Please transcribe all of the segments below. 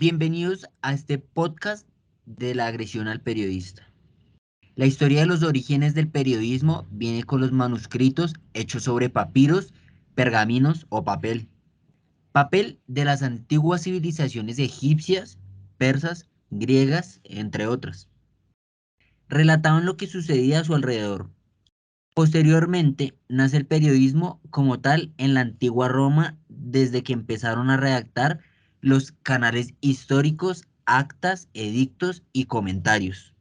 Bienvenidos a este podcast de la agresión al periodista. La historia de los orígenes del periodismo viene con los manuscritos hechos sobre papiros, pergaminos o papel. Papel de las antiguas civilizaciones egipcias, persas, griegas, entre otras. Relataban lo que sucedía a su alrededor. Posteriormente, nace el periodismo como tal en la antigua Roma desde que empezaron a redactar los canales históricos, actas, edictos y comentarios.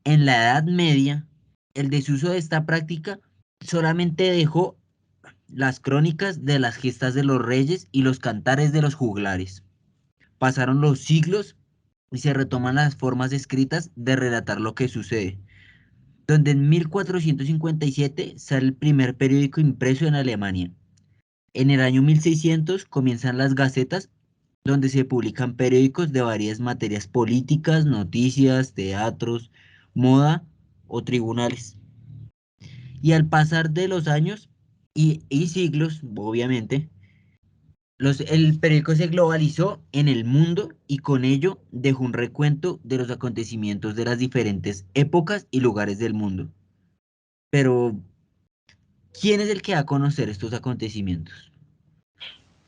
En la Edad Media, el desuso de esta práctica solamente dejó las crónicas de las gestas de los reyes y los cantares de los juglares. Pasaron los siglos y se retoman las formas escritas de relatar lo que sucede, donde en 1457 sale el primer periódico impreso en Alemania. En el año 1600 comienzan las gacetas, donde se publican periódicos de varias materias políticas, noticias, teatros, moda o tribunales. Y al pasar de los años y siglos, obviamente, el periódico se globalizó en el mundo y con ello dejó un recuento de los acontecimientos de las diferentes épocas y lugares del mundo. Pero, ¿quién es el que da a conocer estos acontecimientos?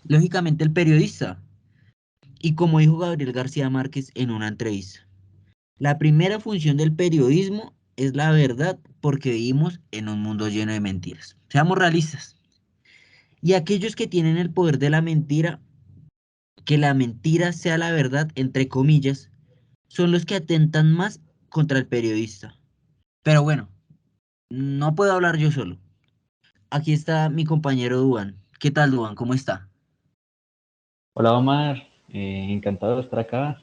Lógicamente el periodista. Y como dijo Gabriel García Márquez en una entrevista, la primera función del periodismo es la verdad porque vivimos en un mundo lleno de mentiras. Seamos realistas. Y aquellos que tienen el poder de la mentira, que la mentira sea la verdad, entre comillas, son los que atentan más contra el periodista. Pero bueno, no puedo hablar yo solo. Aquí está mi compañero Duan. ¿Qué tal, Duan? ¿Cómo está? Hola Omar, encantado de estar acá.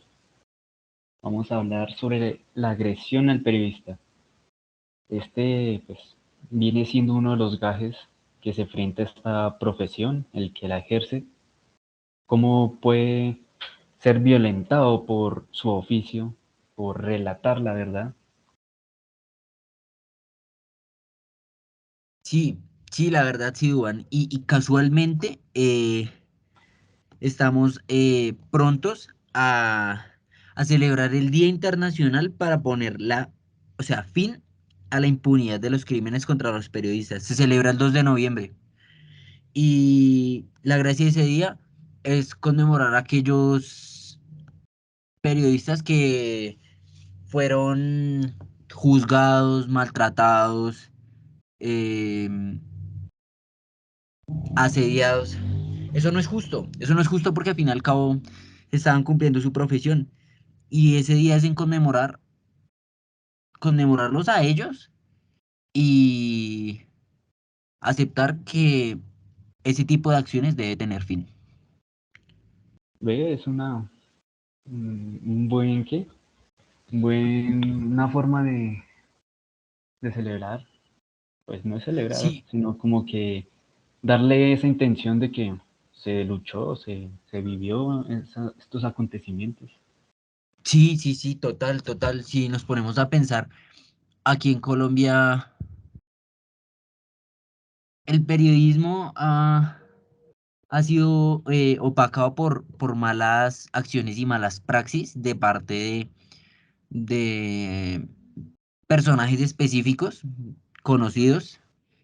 Vamos a hablar sobre la agresión al periodista. Pues, viene siendo uno de los gajes que se enfrenta a esta profesión, el que la ejerce. Cómo puede ser violentado por su oficio, por relatar la verdad. Sí, sí, la verdad, sí, Duan. Y casualmente estamos prontos a celebrar el Día Internacional para poner o sea, fin a la impunidad de los crímenes contra los periodistas. Se celebra el 2 de noviembre. Y la gracia de ese día es conmemorar a aquellos periodistas que fueron juzgados, maltratados, em, asediados. Eso no es justo porque al fin y al cabo estaban cumpliendo su profesión. Y ese día es en conmemorarlos a ellos y aceptar que ese tipo de acciones debe tener fin. Ve, es un buen, ¿qué? Una forma de celebrar. Pues no es celebrar, Sí, sino como que darle esa intención de que se luchó, se vivió estos acontecimientos. sí, sí, sí, total, total. Si nos ponemos a pensar, aquí en Colombia el periodismo ha sido opacado por malas acciones y malas praxis de parte de personajes específicos, conocidos,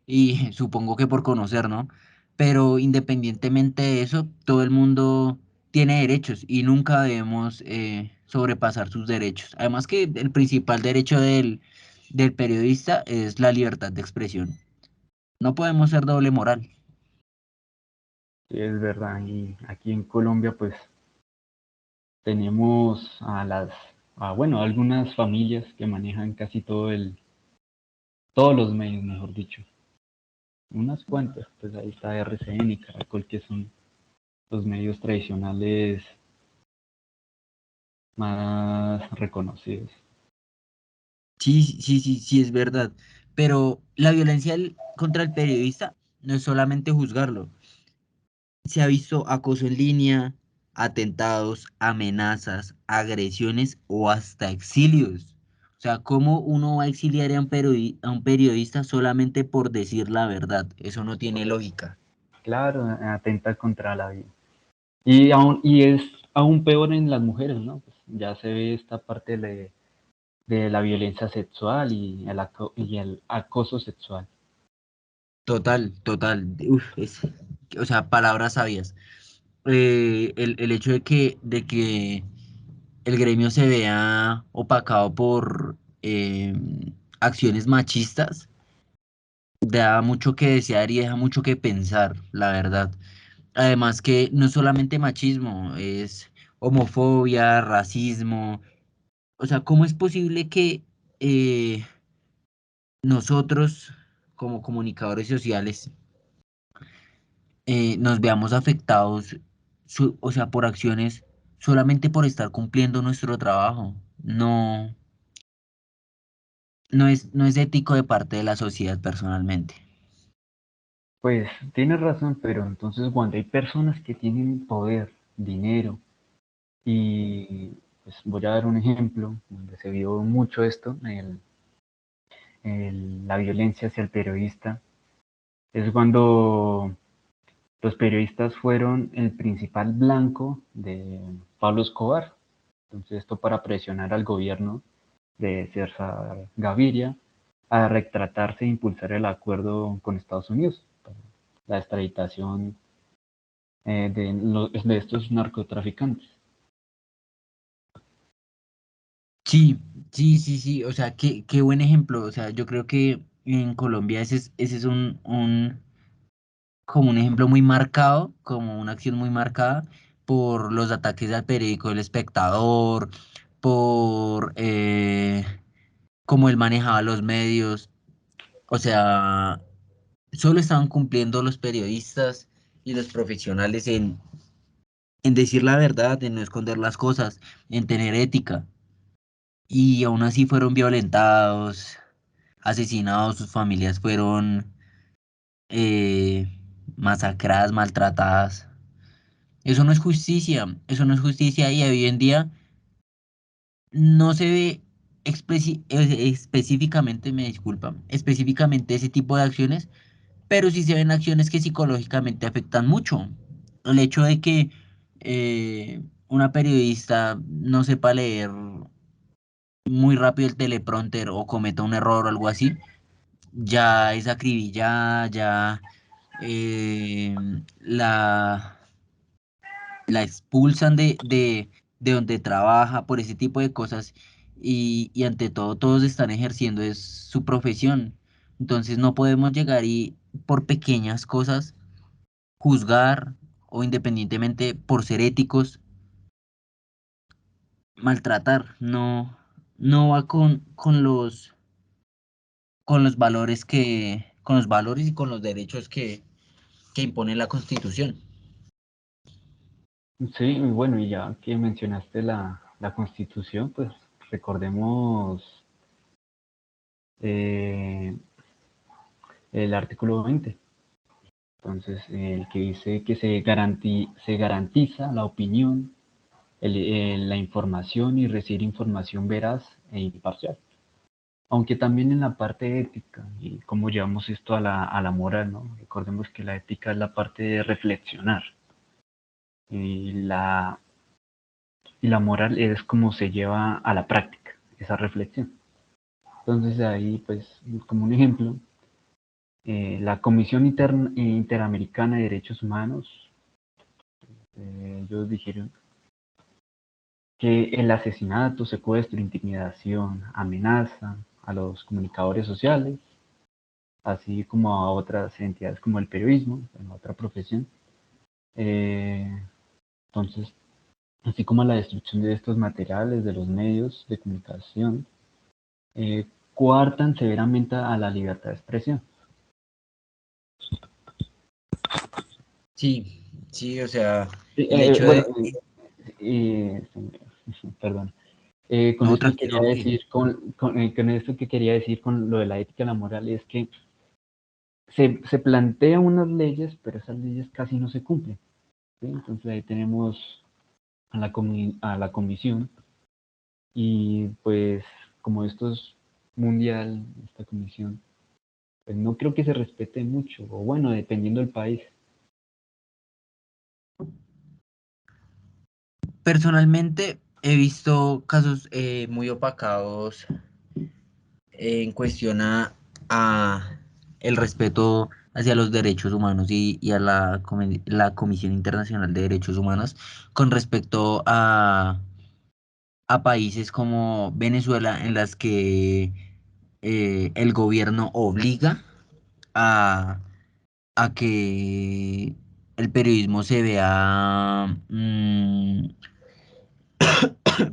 y supongo que por conocer, ¿no? Pero independientemente de eso, todo el mundo tiene derechos y nunca debemos sobrepasar sus derechos. Además que el principal derecho del periodista es la libertad de expresión. No podemos ser doble moral. Sí, es verdad. Y aquí en Colombia, pues tenemos bueno, algunas familias que manejan casi todos los medios, mejor dicho. Unas cuantas, pues ahí está RCN y Caracol, que son los medios tradicionales más reconocidos. Sí, sí, sí, sí, es verdad. Pero la violencia contra el periodista no es solamente juzgarlo. Se ha visto acoso en línea, atentados, amenazas, agresiones o hasta exilios. O sea, ¿cómo uno va a exiliar a a un periodista solamente por decir la verdad? Eso no tiene lógica. Claro, atenta contra la vida. Y es aún peor en las mujeres, ¿no? Pues ya se ve esta parte de la violencia sexual y el acoso sexual. Total, total. Uf, o sea, palabras sabias. El hecho de que el gremio se vea opacado por acciones machistas da mucho que desear y deja mucho que pensar, la verdad. Además que no es solamente machismo, es homofobia, racismo. O sea, ¿cómo es posible que nosotros, como comunicadores sociales, nos veamos afectados, o sea, por acciones solamente por estar cumpliendo nuestro trabajo? No, no es ético de parte de la sociedad personalmente. Pues tienes razón, pero entonces cuando hay personas que tienen poder, dinero, y pues voy a dar un ejemplo donde se vio mucho esto, la violencia hacia el periodista, es cuando los periodistas fueron el principal blanco de Pablo Escobar. Entonces esto para presionar al gobierno de César Gaviria a retratarse e impulsar el acuerdo con Estados Unidos, la extraditación de estos narcotraficantes. Sí, sí, sí, sí, o sea, qué buen ejemplo. O sea, yo creo que en Colombia ese es como un ejemplo muy marcado, como una acción muy marcada por los ataques al periódico El Espectador, por cómo él manejaba los medios. O sea, solo estaban cumpliendo los periodistas y los profesionales en decir la verdad, en no esconder las cosas, en tener ética. Y aún así fueron violentados, asesinados, sus familias fueron eh, masacradas, maltratadas. Eso no es justicia y hoy en día no se ve específicamente, me disculpa, específicamente ese tipo de acciones, pero sí se ven acciones que psicológicamente afectan mucho. El hecho de que una periodista no sepa leer muy rápido el teleprompter o cometa un error o algo así, ya es acribillada, ya eh, la, la expulsan de donde trabaja por ese tipo de cosas y ante todo todos están ejerciendo es su profesión. Entonces no podemos llegar y por pequeñas cosas juzgar o independientemente por ser éticos, maltratar. No, no va con los valores con los valores y con los derechos que impone la Constitución. Sí, y bueno, y ya que mencionaste la Constitución, pues recordemos eh, el artículo 20. Entonces, el que dice que se garantiza la opinión, la información y recibir información veraz e imparcial. Aunque también en la parte ética, y cómo llevamos esto a la moral, ¿no? Recordemos que la ética es la parte de reflexionar. Y y la moral es como se lleva a la práctica, esa reflexión. Entonces ahí, pues, como un ejemplo, la Comisión Interamericana de Derechos Humanos, ellos dijeron que el asesinato, secuestro, intimidación, amenaza a los comunicadores sociales, así como a otras entidades como el periodismo, en otra profesión, eh, entonces, así como a la destrucción de estos materiales, de los medios de comunicación, eh, coartan severamente a la libertad de expresión. Sí, sí, o sea, el Eh, hecho bueno, de... eh, perdón. Con No, esto tranquilo, quería Juli. decir, con esto que quería decir con lo de la ética y la moral es que se plantean unas leyes, pero esas leyes casi no se cumplen. ¿Sí? Entonces ahí tenemos a la comisión y pues como esto es mundial, esta comisión, pues no creo que se respete mucho, o bueno, dependiendo del país. Personalmente he visto casos muy opacados en cuestión a el respeto hacia los derechos humanos y a la Comisión Internacional de Derechos Humanos con respecto a países como Venezuela en las que el gobierno obliga a, a que el periodismo se vea,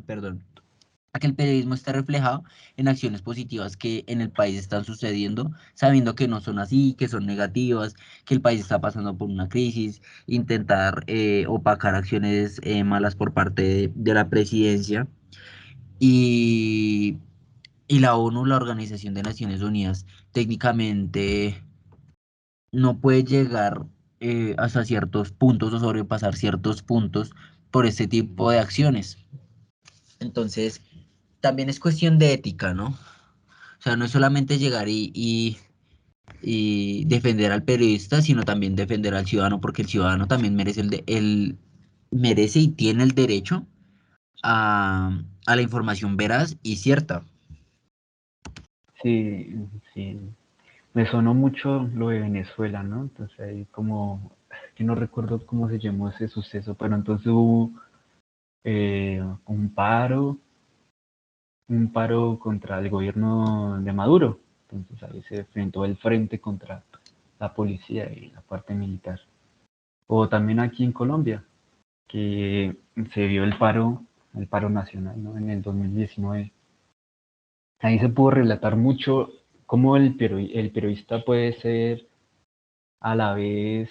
perdón, a que el periodismo esté reflejado en acciones positivas que en el país están sucediendo, sabiendo que no son así, que son negativas, que el país está pasando por una crisis, intentar opacar acciones malas por parte de la presidencia. Y, y la ONU, la Organización de Naciones Unidas, técnicamente no puede llegar hasta ciertos puntos o sobrepasar ciertos puntos por este tipo de acciones. Entonces, también es cuestión de ética, ¿no? O sea, no es solamente llegar y defender al periodista, sino también defender al ciudadano, porque el ciudadano también merece merece y tiene el derecho a la información veraz y cierta. Sí, sí. Me sonó mucho lo de Venezuela, ¿no? Entonces ahí como, que no recuerdo cómo se llamó ese suceso, pero entonces hubo un paro contra el gobierno de Maduro. Entonces ahí se enfrentó el frente contra la policía y la parte militar. O también aquí en Colombia, que se vio el paro nacional, ¿no? En el 2019. Ahí se pudo relatar mucho cómo el periodista puede ser a la vez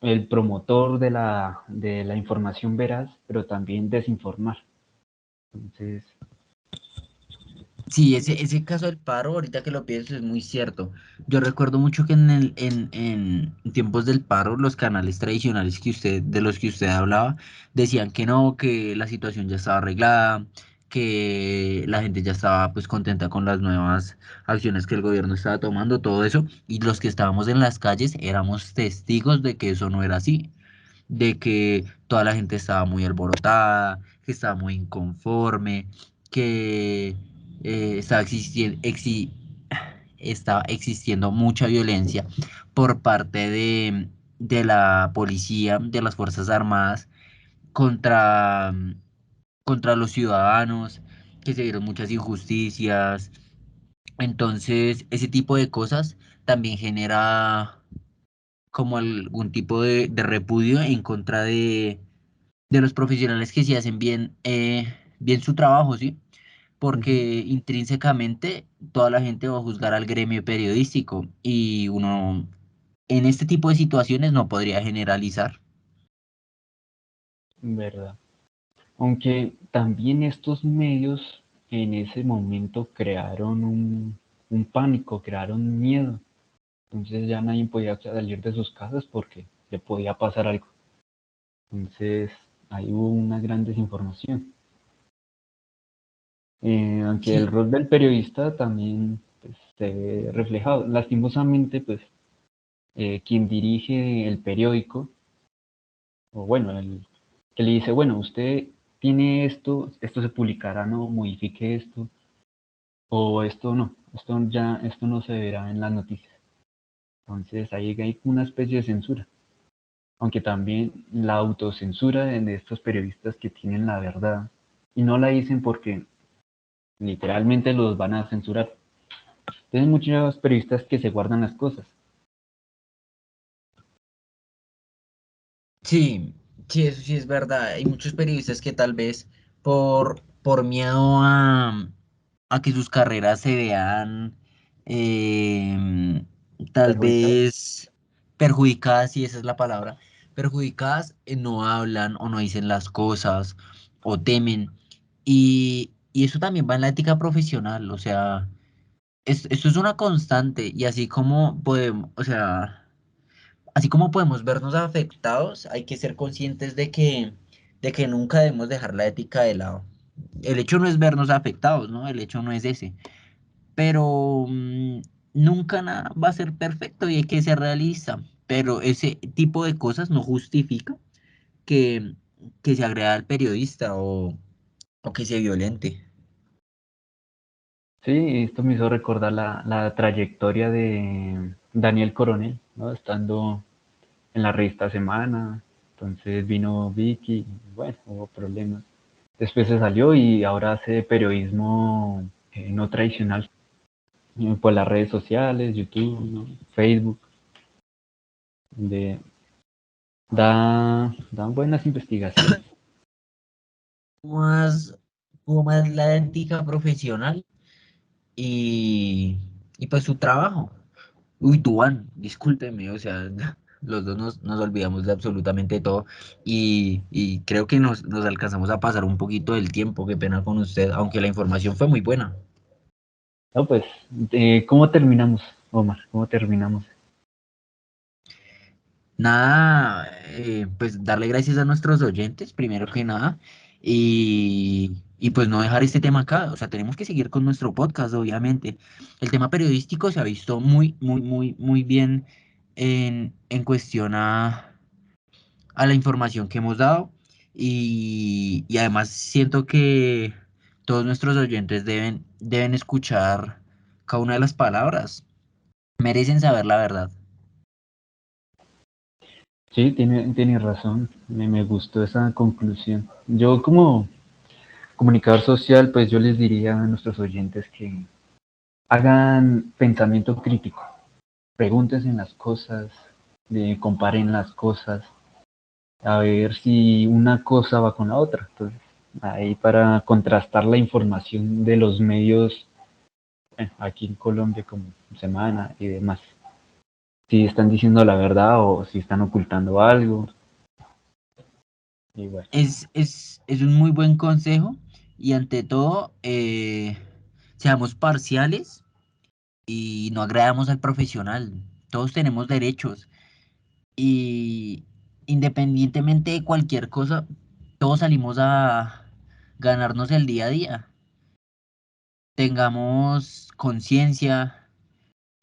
el promotor de la información veraz, pero también desinformar. Entonces, Sí, ese caso del paro, ahorita que lo pienso, es muy cierto. Yo recuerdo mucho que en tiempos del paro, los canales tradicionales de los que usted hablaba, decían que no, que la situación ya estaba arreglada, que la gente ya estaba pues contenta con las nuevas acciones que el gobierno estaba tomando, todo eso, y los que estábamos en las calles éramos testigos de que eso no era así, de que toda la gente estaba muy alborotada, que estaba muy inconforme, que estaba existiendo mucha violencia por parte de la policía, de las Fuerzas Armadas, contra, contra los ciudadanos, que se dieron muchas injusticias. Entonces, ese tipo de cosas también genera como algún tipo de repudio en contra de los profesionales que sí hacen bien su trabajo, ¿sí? ujú, Porque intrínsecamente toda la gente va a juzgar al gremio periodístico y uno en este tipo de situaciones no podría generalizar. verdad. Aunque también estos medios en ese momento crearon un pánico, crearon miedo. Entonces ya nadie podía salir de sus casas porque le podía pasar algo. Entonces ahí hubo una gran desinformación. Aunque el Sí, rol del periodista también pues, se ve reflejado. Lastimosamente, pues quien dirige el periódico, o bueno, el que le dice, bueno, usted tiene esto, esto se publicará, no, modifique esto, o esto no, esto no se verá en las noticias. Entonces ahí hay una especie de censura, aunque también la autocensura de estos periodistas que tienen la verdad y no la dicen porque literalmente los van a censurar. Entonces muchos periodistas que se guardan las cosas. sí, sí, eso sí es verdad. Hay muchos periodistas que tal vez por miedo a que sus carreras se vean tal Perjudicados. vez perjudicadas, si esa es la palabra, perjudicadas, no hablan o no dicen las cosas o temen. Y eso también va en la ética profesional, o sea, esto es una constante y así como podemos, o sea... Así como podemos vernos afectados, hay que ser conscientes de que nunca debemos dejar la ética de lado. El hecho no es vernos afectados, ¿no? El hecho no es ese. Pero nunca nada va a ser perfecto y hay que ser realista. Pero ese tipo de cosas no justifica que, que se agreda al periodista o que se violente. Sí, esto me hizo recordar la trayectoria de Daniel Coronel, ¿no? Estando en la revista Semana, entonces vino Vicky, y bueno, hubo problemas. Después se salió y ahora hace periodismo no tradicional, por las redes sociales, YouTube, ¿no? Facebook, de, dan buenas investigaciones. Más, como más la ética profesional y, y pues su trabajo. Uy, Duan, discúlpeme, o sea, los dos nos olvidamos de absolutamente todo y creo que nos alcanzamos a pasar un poquito del tiempo, qué pena con usted, aunque la información fue muy buena. No, pues, ¿cómo terminamos, Omar? ¿Cómo terminamos? Nada, pues darle gracias a nuestros oyentes, primero que nada, y pues no dejar este tema acá, o sea, tenemos que seguir con nuestro podcast, obviamente. El tema periodístico se ha visto muy bien en cuestión a la información que hemos dado y además siento que todos nuestros oyentes deben escuchar cada una de las palabras, merecen saber la verdad. Sí, tiene razón, me gustó esa conclusión. Yo como comunicador social, pues yo les diría a nuestros oyentes que hagan pensamiento crítico, pregúntense en las cosas, comparen las cosas, a ver si una cosa va con la otra. Entonces, ahí para contrastar la información de los medios aquí en Colombia como Semana y demás. Si están diciendo la verdad o si están ocultando algo. Y bueno, Es un muy buen consejo y ante todo, seamos parciales y no agradamos al profesional. Todos tenemos derechos y independientemente de cualquier cosa, todos salimos a ganarnos el día a día. Tengamos conciencia,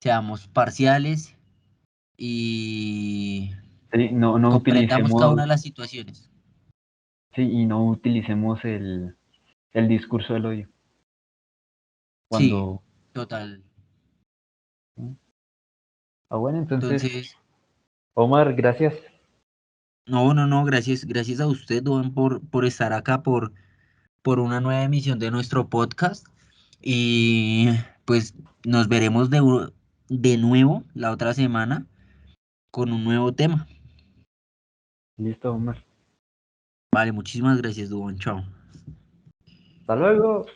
seamos parciales y sí, no comprendamos cada una utilicemos, de las situaciones. sí, y no utilicemos el discurso del odio. Sí, Cuando, total. ¿no? Bueno, entonces, Entonces, Omar, gracias. no, gracias a usted, Duan, por estar acá, por una nueva emisión de nuestro podcast. Y pues nos veremos de nuevo la otra semana con un nuevo tema. Listo, Omar. Vale, muchísimas gracias, Duan. Chao. Hasta luego.